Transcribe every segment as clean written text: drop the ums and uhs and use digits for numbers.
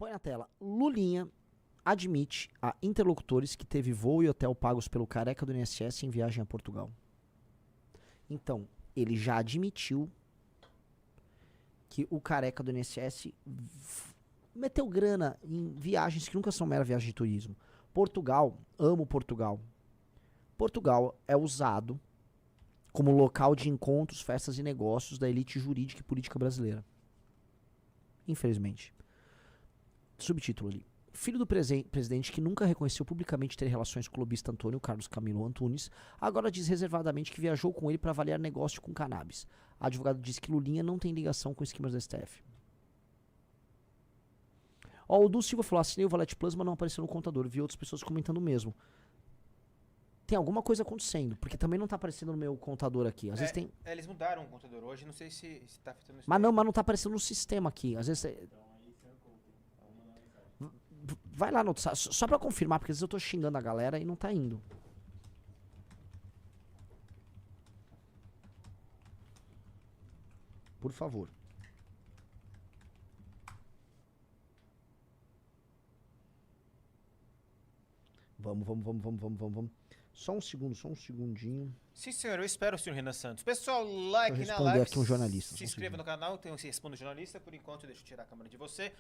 Põe na tela. Lulinha admite a interlocutores que teve voo e hotel pagos pelo careca do INSS em viagem a Portugal. Então, ele já admitiu que o careca do INSS meteu grana em viagens que nunca são mera viagem de turismo. Portugal, amo Portugal. Portugal é usado como local de encontros, festas e negócios da elite jurídica e política brasileira. Infelizmente. Subtítulo ali. Filho do presidente que nunca reconheceu publicamente ter relações com o lobista Antônio Carlos Camilo Antunes, agora diz reservadamente que viajou com ele para avaliar negócio com cannabis. A advogado disse que Lulinha não tem ligação com esquemas da STF. Ó, o Du Silva falou, assinei o Valete Plus, mas não apareceu no contador. Vi outras pessoas comentando o mesmo. Tem alguma coisa acontecendo, porque também não tá aparecendo no meu contador aqui. Às vezes tem... Eles mudaram o contador hoje, não sei se tá afetando isso. Mas não tá aparecendo no sistema aqui. Às vezes... Vai lá no... Só pra confirmar, porque às vezes eu tô xingando a galera e não tá indo. Por favor. Vamos. Só um segundinho. Sim, senhor, eu espero, senhor Renan Santos. Pessoal, like na responder live. aqui um jornalista. Se inscreva no canal, então se responda o jornalista. Por enquanto, deixa eu tirar a câmera de você.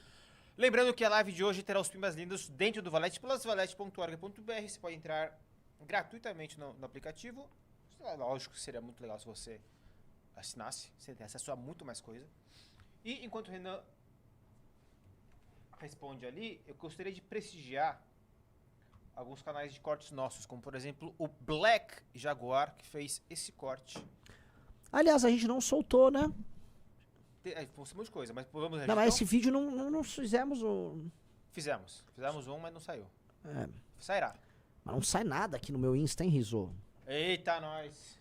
Lembrando que a live de hoje terá os pimbas lindos dentro do Valete Plus, valete.org.br. Você pode entrar gratuitamente no aplicativo. Lógico que seria muito legal se você assinasse. Você tem acesso a muito mais coisa. E enquanto o Renan responde ali, eu gostaria de prestigiar alguns canais de cortes nossos, como por exemplo o Black Jaguar, que fez esse corte. Aliás, a gente não soltou, né? Postamos um monte de coisa, mas vamos Não, mas esse vídeo não fizemos o... Fizemos um, mas não saiu. É. Sairá. Mas não sai nada aqui no meu Insta, hein, Rizzo? Eita, nós.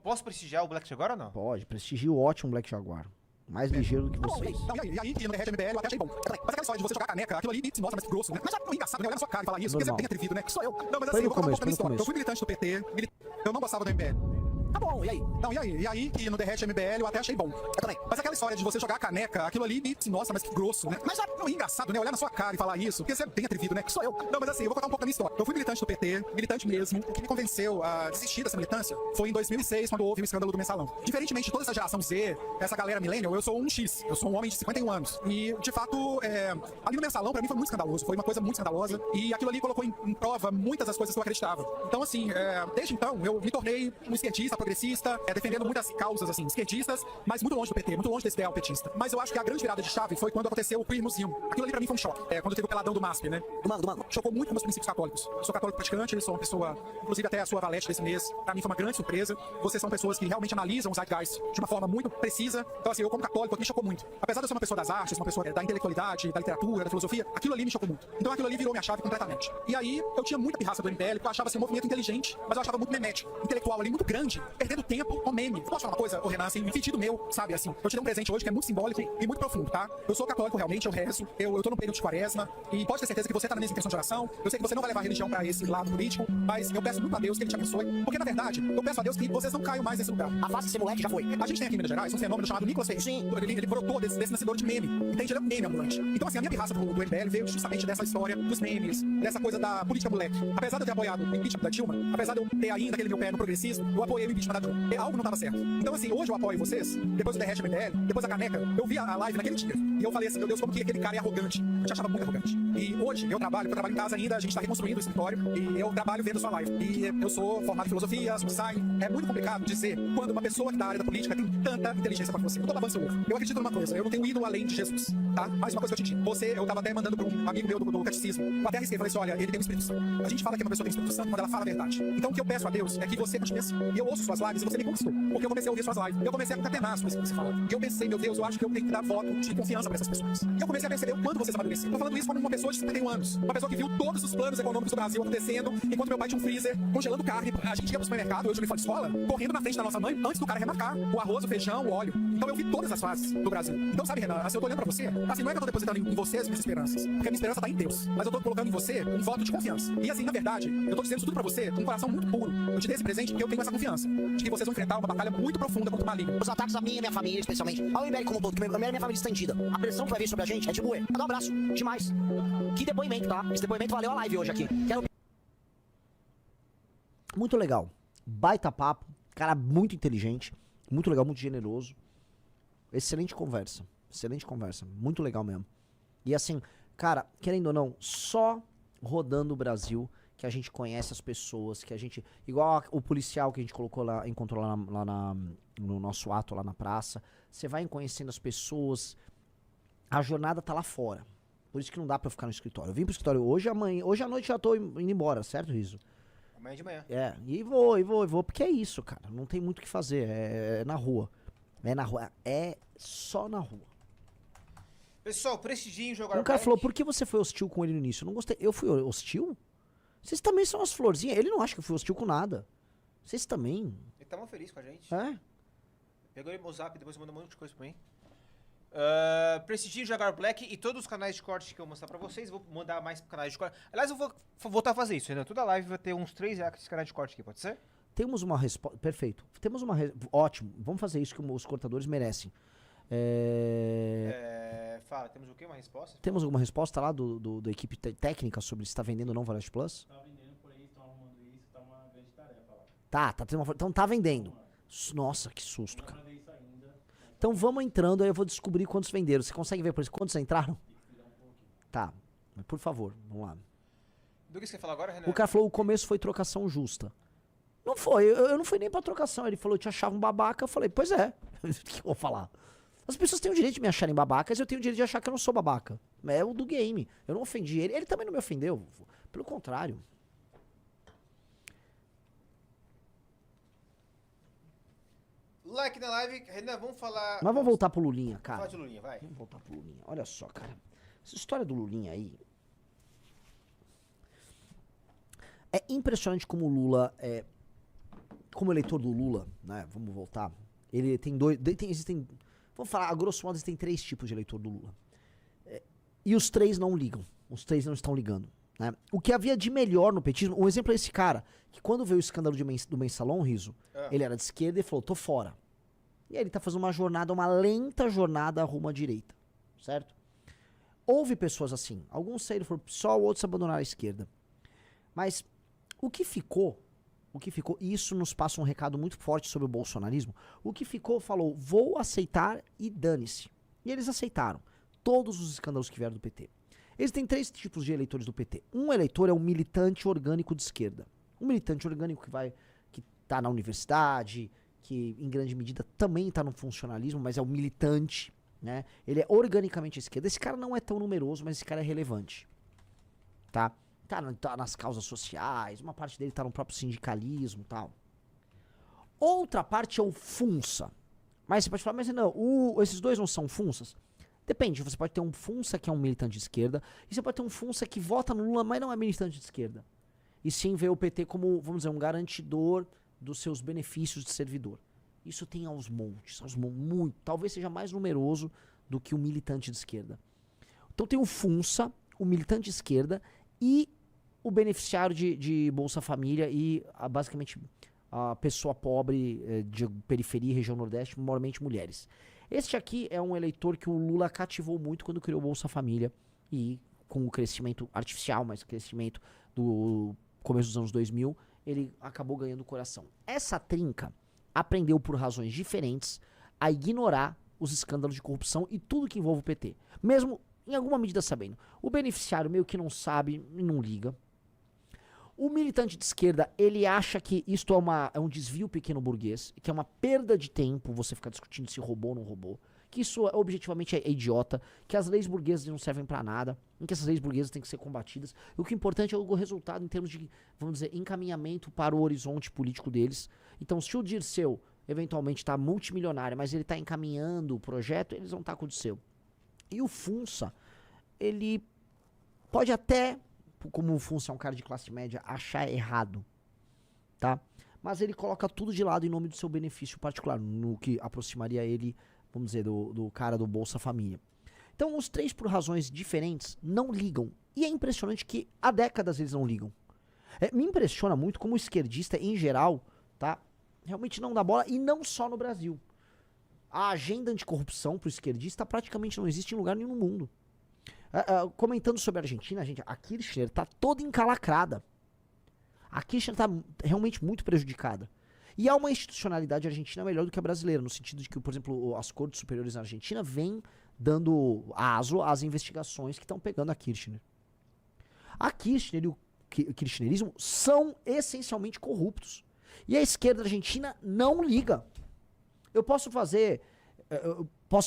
Posso prestigiar o Black Jaguar ou não? Pode, prestigio o ótimo Black Jaguar. Mais ligeiro do que vocês. Não, e aí, no Derrete MBL eu até achei bom. Mas aquela história de você jogar a caneca, aquilo ali, nossa, mas que grosso, né? Mas já é engraçado, né? Olhar na sua cara e falar isso, porque você é bem atrevido, né? Que sou eu. Não, mas assim, eu vou contar um pouco da minha história. Eu fui militante do PT, eu não gostava do MBL. Tá bom, e aí? Não, e aí, que no Derrete MBL eu até achei bom. Eu também. Mas aquela história de você jogar a caneca, aquilo ali, nossa, mas que grosso, né? Mas já é engraçado, né? Olhar na sua cara e falar isso, porque você é bem atrevido, né? Que sou eu. Não, mas assim, eu vou contar um pouco da minha história. Eu fui militante do PT, militante mesmo. O que me convenceu a desistir dessa militância foi em 2006, quando houve o escândalo do Mensalão. Diferentemente de toda essa geração Z, essa galera millennial, eu sou um X. Eu sou um homem de 51 anos. E, de fato, ali no Mensalão, pra mim, foi muito escandaloso. Foi uma coisa muito escandalosa. E aquilo ali colocou em prova muitas das coisas que eu acreditava. Então, assim, desde então, eu me tornei um esquerdista, progressista, defendendo muitas causas, assim, esquerdistas, mas muito longe do PT, muito longe desse ideal petista. Mas eu acho que a grande virada de chave foi quando aconteceu o Queer Museum. Aquilo ali pra mim foi um choque. Quando teve o peladão do MASP, né? Do Mano. Chocou muito com meus princípios católicos. Eu sou católico praticante, sou uma pessoa, inclusive até a sua valete desse mês, pra mim foi uma grande surpresa. Vocês são pessoas que realmente analisam os zeitgeist de uma forma muito precisa. Então, assim, eu como católico, me chocou muito. Apesar de eu ser uma pessoa das artes, uma pessoa da intelectualidade, da literatura, da filosofia, aquilo ali me chocou muito. Então aquilo ali virou minha chave completamente. E aí, eu tinha muita pirraça do MBL, porque eu achava assim, um movimento inteligente, mas eu achava muito memético, intelectual ali, muito grande, perdendo tempo com meme. Posso falar uma coisa, ô Renan, assim, um sentido meu, sabe, assim, eu te dei um presente hoje que é muito simbólico e muito profundo, tá? Eu sou católico realmente, eu rezo, eu tô no período de quaresma, e pode ter certeza que você tá na mesma intenção de oração, eu sei que você não vai levar a religião pra esse lado político, mas eu peço muito a Deus que ele te abençoe, porque na verdade, eu peço a Deus que vocês não caiam mais nesse lugar. A fase de ser moleque já foi. A gente tem aqui em Minas Gerais um fenômeno chamado Nicolas Ferreira. Sim. Ele brotou desse nascedor de meme, entende? Ele é um meme ambulante. Então, assim, a minha pirraça do MBL veio justamente dessa história dos memes, dessa coisa da política moleque. Apesar de eu ter apoiado o impeachment da Dilma, apesar de eu ter ainda aquele meu pé no progressismo, eu apoiei o impeachment da Dilma. E algo não tava certo. Então, assim, hoje eu apoio vocês, depois do Derrete MBL, depois da caneca, eu vi a live naquele dia. E eu falei assim, meu Deus, como que aquele cara é arrogante. Eu te achava muito arrogante. E hoje eu trabalho em casa ainda, a gente tá reconstruindo o escritório, e eu trabalho vendo sua live. E eu sou formado em filosofia, sou design. É muito complicado dizer quando uma pessoa que da área da política tem tanta inteligência pra você. Eu tô lavando seu ovo. Eu acredito numa coisa, eu não tenho ídolo além de Jesus, tá? Mais uma coisa que eu te digo. Eu tava até mandando pra um amigo meu do catecismo. Eu até arrisquei, falei assim, olha, ele tem um Espírito Santo. A gente fala que uma pessoa tem Espírito Santo quando ela fala a verdade. Então o que eu peço a Deus é que você continue assim. E eu ouço suas lives e você me conquistou. Porque eu comecei a ouvir suas lives. Eu comecei a concatenar as coisas que você fala. E eu pensei, meu Deus, eu acho que eu tenho que dar voto de confiança pra essas pessoas. E eu comecei a perceber o quanto vocês amadureceram. Tô falando isso como uma pessoa de 51 anos. Uma pessoa que viu todos os planos econômicos do Brasil acontecendo, enquanto meu pai tinha um freezer, congelando carne. A gente ia pro supermercado, hoje eu me falo de escola, correndo na frente da nossa mãe, antes do cara remarcar o arroz, o feijão, o óleo. Então eu vi todas as fases do Brasil. Então, sabe, Renan, assim, eu tô olhando pra você, assim, não é que eu tô depositando em você as minhas esperanças, porque a minha esperança tá em Deus. Mas eu tô colocando em você um voto de confiança. E assim, na verdade, eu tô dizendo isso tudo pra você com um coração muito puro. Eu te dei esse presente porque eu tenho essa confiança. Acho que vocês vão enfrentar uma batalha muito profunda contra o maligno. Os ataques a mim e a minha família, especialmente. Ao Império como um todo, que a minha família estendida. A pressão que vai vir sobre a gente é de moer. Dá um abraço. Demais. Que depoimento, tá? Esse depoimento valeu a live hoje aqui. Quero... Muito legal. Baita papo. Cara muito inteligente. Muito legal, muito generoso. Excelente conversa. Excelente conversa. Muito legal mesmo. E assim, cara, querendo ou não, só rodando o Brasil que a gente conhece as pessoas, que a gente... Igual o policial que a gente colocou lá, encontrou no nosso ato lá na praça. Você vai conhecendo as pessoas. A jornada tá lá fora. Por isso que não dá pra eu ficar no escritório. Eu vim pro escritório hoje à noite já tô indo embora, certo, Riso? Amanhã de manhã. É, e vou, porque é isso, cara. Não tem muito o que fazer, é na rua. É na rua, é só na rua. Pessoal, prestigiem jogar O cara Black. falou, por que você foi hostil com ele no início? Eu não gostei. Eu fui hostil? Vocês também são as florzinhas. Ele não acha que eu fui hostil com nada. Vocês também. Ele tá muito feliz com a gente. É? Pegou ele no zap, depois mandou um monte de coisa pra mim. Prestigiem jogar Black e todos os canais de corte que eu vou mostrar pra vocês. Vou mandar mais canais de corte. Aliás, eu vou voltar a fazer isso, né? Toda live vai ter uns 3 canais de corte aqui, pode ser? Temos uma resposta. Perfeito. Temos uma. Ótimo. Vamos fazer isso que os cortadores merecem. Fala, temos o quê? Uma resposta? Temos alguma resposta lá da equipe técnica sobre se está vendendo ou não Valete Plus? Tá vendendo, porém estão arrumando isso, tá uma grande tarefa lá. Tá tendo uma. Então tá vendendo. Nossa, que susto, Não dá cara. pra ver isso ainda, Então vamos entrando, aí eu vou descobrir quantos venderam. Você consegue ver por isso quantos entraram? tem que esperar um pouquinho. Tá. Mas por favor, vamos lá. Do que você quer falar agora, Renan? O cara falou o começo foi trocação justa. Não foi, eu não fui nem pra trocação. Ele falou, eu te achava um babaca. Eu falei, pois é. O que eu vou falar? As pessoas têm o direito de me acharem babacas, eu tenho o direito de achar que eu não sou babaca. É o do game. Eu não ofendi ele. Ele também não me ofendeu. Pelo contrário. Like na live. Renan, vamos falar... Mas vamos voltar pro Lulinha, cara. Fala de Lulinha, vai. Vamos voltar pro Lulinha. Olha só, cara. Essa história do Lulinha aí. É impressionante como o Lula é. Como eleitor do Lula, né? Vamos voltar. Ele tem dois. Existem. Vamos falar, a grosso modo, existem 3 tipos de eleitor do Lula. E os 3 não ligam. Os 3 não estão ligando. Né? O que havia de melhor no petismo. Um exemplo é esse cara, que quando veio o escândalo do Mensalão, Riso, ele era de esquerda e falou: tô fora. E aí ele tá fazendo uma jornada, uma lenta jornada rumo à direita. Certo? Houve pessoas assim. Alguns saíram e foram só, outros abandonaram a esquerda. Mas o que ficou, e isso nos passa um recado muito forte sobre o bolsonarismo, o que ficou falou, vou aceitar e dane-se. E eles aceitaram todos os escândalos que vieram do PT. Existem 3 tipos de eleitores do PT. Um eleitor é um militante orgânico de esquerda. Um militante orgânico que tá na universidade, que em grande medida também tá no funcionalismo, mas é um militante, né? Ele é organicamente à esquerda. Esse cara não é tão numeroso, mas esse cara é relevante. Tá nas causas sociais, uma parte dele tá no próprio sindicalismo e tal. Outra parte é o funça. Mas você pode falar, mas não, esses dois não são funsas? Depende, você pode ter um funça que é um militante de esquerda, e você pode ter um funça que vota no Lula, mas não é militante de esquerda. E sim vê o PT como, vamos dizer, um garantidor dos seus benefícios de servidor. Isso tem aos montes, muito. Talvez seja mais numeroso do que o militante de esquerda. Então tem o funça, o militante de esquerda, e o beneficiário de Bolsa Família e basicamente a pessoa pobre de periferia e região nordeste, normalmente mulheres. Este aqui é um eleitor que o Lula cativou muito quando criou Bolsa Família e com o crescimento artificial, mas o crescimento do começo dos anos 2000, ele acabou ganhando o coração. Essa trinca aprendeu por razões diferentes a ignorar os escândalos de corrupção e tudo que envolve o PT. Mesmo em alguma medida sabendo. O beneficiário meio que não sabe e não liga. O militante de esquerda, ele acha que isto é um desvio pequeno burguês, que é uma perda de tempo você ficar discutindo se roubou ou não roubou, que isso objetivamente é idiota, que as leis burguesas não servem pra nada, em que essas leis burguesas têm que ser combatidas. E o que é importante é o resultado em termos de, vamos dizer, encaminhamento para o horizonte político deles. Então, se o Dirceu eventualmente está multimilionário, mas ele está encaminhando o projeto, eles vão estar com o Dirceu. E o Funça, ele pode até, como o Funça é um cara de classe média, achar errado, tá? Mas ele coloca tudo de lado em nome do seu benefício particular, no que aproximaria ele, vamos dizer, do cara do Bolsa Família. Então os 3, por razões diferentes, não ligam. E é impressionante que há décadas eles não ligam. Me impressiona muito como o esquerdista, em geral, tá? realmente não dá bola, e não só no Brasil. A agenda anticorrupção pro esquerdista praticamente não existe em lugar nenhum no mundo. Comentando sobre a Argentina, gente, a Kirchner tá toda encalacrada. A Kirchner tá realmente muito prejudicada. E há uma institucionalidade argentina melhor do que a brasileira, no sentido de que, por exemplo, as cortes superiores na Argentina vêm dando aso às investigações que estão pegando a Kirchner. A Kirchner e o kirchnerismo são essencialmente corruptos. E a esquerda argentina não liga. Eu posso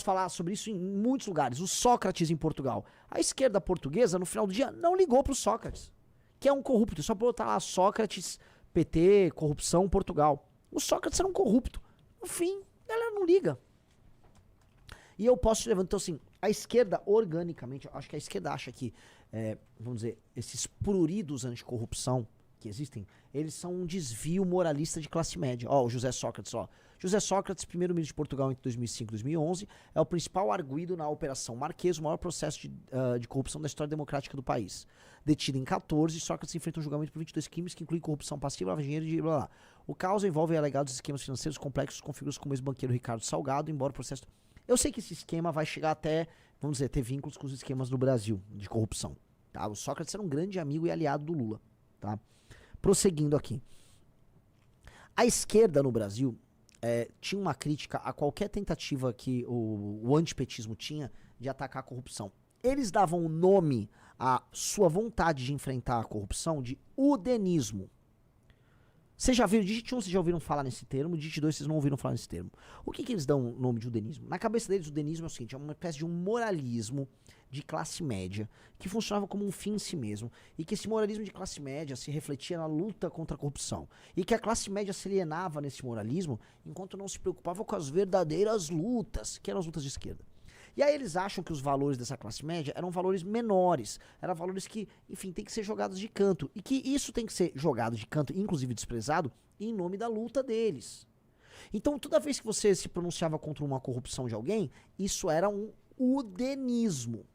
falar sobre isso em muitos lugares. O Sócrates em Portugal. A esquerda portuguesa, no final do dia, não ligou pro Sócrates, que é um corrupto. Só botar lá Sócrates, PT, corrupção, Portugal. O Sócrates era um corrupto. No fim, ela não liga. E eu posso te levantar. Então, assim, a esquerda, organicamente, acho que a esquerda acha que, vamos dizer, esses pruridos anticorrupção que existem, eles são um desvio moralista de classe média. Ó, o José Sócrates, ó. José Sócrates, primeiro-ministro de Portugal entre 2005 e 2011, é o principal arguido na Operação Marquês, o maior processo de corrupção da história democrática do país. Detido em 14, Sócrates enfrenta um julgamento por 22 crimes que incluem corrupção passiva, lavagem de dinheiro e blá blá. O caso envolve alegados esquemas financeiros complexos com figuras como o ex-banqueiro Ricardo Salgado, embora o processo... Eu sei que esse esquema vai chegar até, vamos dizer, ter vínculos com os esquemas do Brasil de corrupção. Tá? O Sócrates era um grande amigo e aliado do Lula. Tá? Prosseguindo aqui. A esquerda no Brasil tinha uma crítica a qualquer tentativa que o antipetismo tinha de atacar a corrupção. Eles davam o nome à sua vontade de enfrentar a corrupção de udenismo. Vocês já viram, Digit 1, vocês já ouviram falar nesse termo, Digit 2, vocês não ouviram falar nesse termo. O que eles dão o nome de udenismo? Na cabeça deles, o udenismo é o seguinte, é uma espécie de um moralismo de classe média, que funcionava como um fim em si mesmo, e que esse moralismo de classe média se refletia na luta contra a corrupção, e que a classe média se alienava nesse moralismo, enquanto não se preocupava com as verdadeiras lutas, que eram as lutas de esquerda. E aí eles acham que os valores dessa classe média eram valores menores, eram valores que, enfim, tem que ser jogados de canto, e que isso tem que ser jogado de canto, inclusive desprezado, em nome da luta deles. Então, toda vez que você se pronunciava contra uma corrupção de alguém, isso era um udenismo.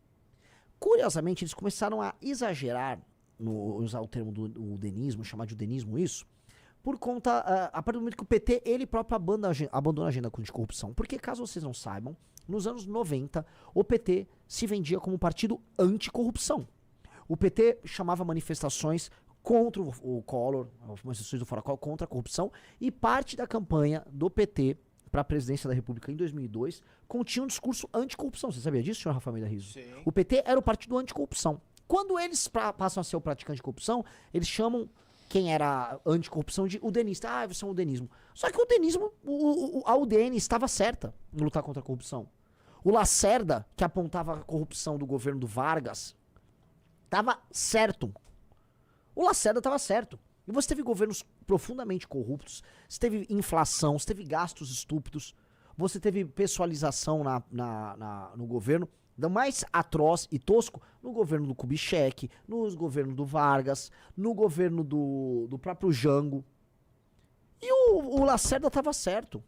Curiosamente, eles começaram a exagerar, usar o termo do udenismo, chamar de udenismo isso, por conta, a partir do momento que o PT, ele próprio abandona a agenda de corrupção. Porque, caso vocês não saibam, nos anos 90, o PT se vendia como um partido anticorrupção. O PT chamava manifestações contra o Collor, as manifestações do Fora Collor, contra a corrupção, e parte da campanha do PT para a presidência da República em 2002 continha um discurso anticorrupção. Você sabia disso, senhor Rafael Almeida Riso? Sim. O PT era o partido anticorrupção. Quando eles passam a ser o praticante de corrupção, eles chamam quem era anticorrupção de udenista. Ah, você é um udenismo. Só que o udenismo, a UDN estava certa em lutar contra a corrupção. O Lacerda, que apontava a corrupção do governo do Vargas, estava certo. O Lacerda estava certo. E você teve governos profundamente corruptos, você teve inflação, você teve gastos estúpidos, você teve pessoalização no governo, do mais atroz e tosco, no governo do Kubitschek, no governo do Vargas, no governo do próprio Jango. E o Lacerda estava certo.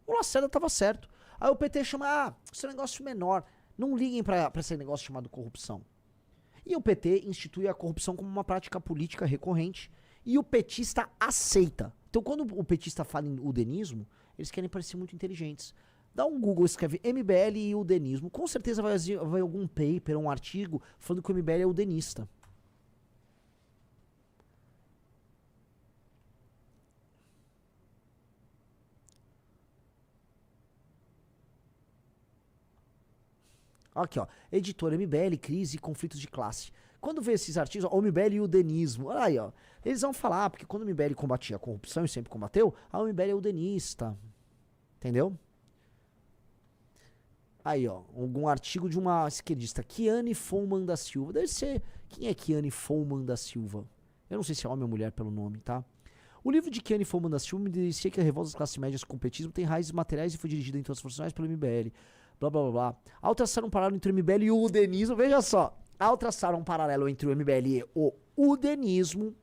O Lacerda estava certo. Aí o PT chama, esse é um negócio menor, não liguem pra esse negócio chamado corrupção. E o PT institui a corrupção como uma prática política recorrente e o petista aceita. Então quando o petista fala em udenismo, eles querem parecer muito inteligentes. Dá um Google, escreve MBL e udenismo, com certeza vai algum paper, um artigo falando que o MBL é udenista. Aqui, ó. Editor MBL, crise e conflitos de classe. Quando vê esses artigos, ó, o MBL e o udenismo. Olha aí, ó. Eles vão falar, porque quando o MBL combatia a corrupção e sempre combateu, o MBL é udenista. Entendeu? Aí, ó. Algum artigo de uma esquerdista. Kiane Follmann da Silva. Deve ser... Quem é Kiane Follmann da Silva? Eu não sei se é homem ou mulher pelo nome, tá? O livro de Kiane Follmann da Silva me dizia que a revolta das classes médias com o petismo tem raízes materiais e foi dirigida em todas as funções pelo MBL. Blá, blá, blá, blá. Ao traçar um paralelo entre o MBL e o udenismo, veja só, ao traçar um paralelo entre o MBL e o udenismo,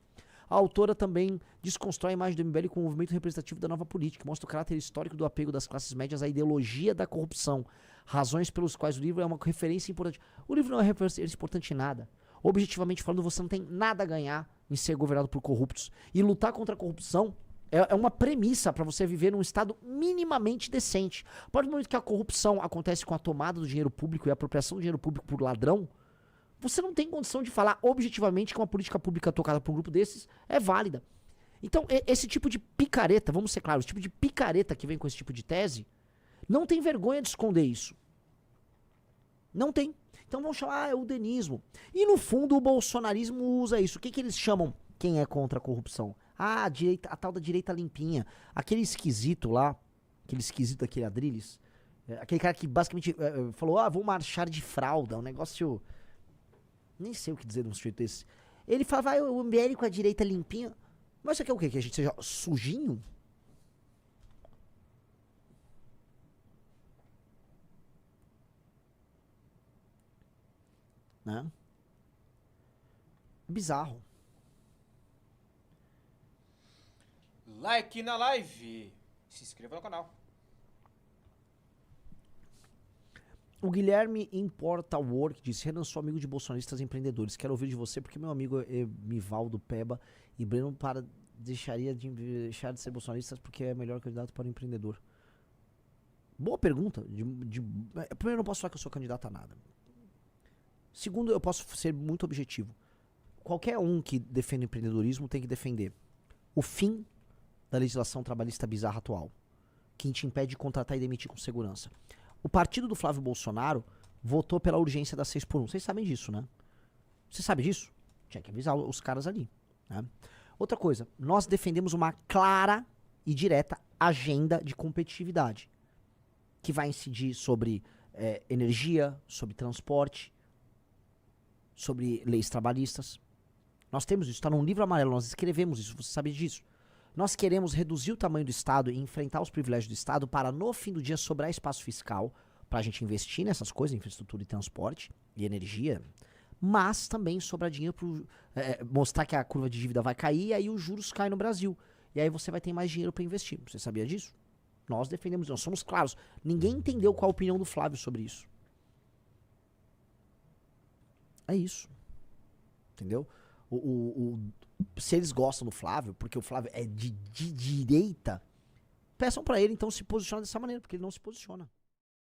a autora também desconstrói a imagem do MBL como um movimento representativo da nova política, mostra o caráter histórico do apego das classes médias à ideologia da corrupção, razões pelos quais o livro é uma referência importante. O livro não é referência importante em nada. Objetivamente falando, você não tem nada a ganhar em ser governado por corruptos. E lutar contra a corrupção É uma premissa para você viver num estado minimamente decente. A partir do momento que a corrupção acontece com a tomada do dinheiro público e a apropriação do dinheiro público por ladrão, você não tem condição de falar objetivamente que uma política pública tocada por um grupo desses é válida. Então, esse tipo de picareta, vamos ser claros, esse tipo de picareta que vem com esse tipo de tese, não tem vergonha de esconder isso. Não tem. Então vão chamar, é o denismo. E no fundo o bolsonarismo usa isso. O que eles chamam quem é contra a corrupção? Ah, a tal da direita limpinha. Aquele esquisito lá, aquele Adrilles, aquele cara que basicamente falou, vou marchar de fralda, um negócio... Nem sei o que dizer de um sujeito desse. Ele falava, o MBL com a direita limpinha. Mas você quer o quê? Que a gente seja sujinho? Né? Bizarro. Like na live. Se inscreva no canal. O Guilherme Importa Work disse: Renan, sou amigo de bolsonaristas empreendedores. Quero ouvir de você porque meu amigo Mivaldo Peba e Breno deixar de ser bolsonaristas porque é melhor candidato para o empreendedor. Boa pergunta. Primeiro, eu não posso falar que eu sou candidato a nada. Segundo, eu posso ser muito objetivo. Qualquer um que defenda o empreendedorismo tem que defender o fim da legislação trabalhista bizarra atual, que te impede de contratar e demitir com segurança. O partido do Flávio Bolsonaro votou pela urgência da 6x1. Vocês sabem disso, né? Você sabe disso? Tinha que avisar os caras ali. Né? Outra coisa, nós defendemos uma clara e direta agenda de competitividade, que vai incidir sobre energia, sobre transporte, sobre leis trabalhistas. Nós temos isso, está num livro amarelo, nós escrevemos isso, você sabe disso. Nós queremos reduzir o tamanho do Estado e enfrentar os privilégios do Estado para, no fim do dia, sobrar espaço fiscal para a gente investir nessas coisas, infraestrutura e transporte e energia, mas também sobrar dinheiro para mostrar que a curva de dívida vai cair e aí os juros caem no Brasil. E aí você vai ter mais dinheiro para investir. Você sabia disso? Nós defendemos, nós somos claros. Ninguém entendeu qual a opinião do Flávio sobre isso. É isso. Entendeu? Se eles gostam do Flávio, porque o Flávio é de direita, peçam pra ele então se posicionar dessa maneira, porque ele não se posiciona.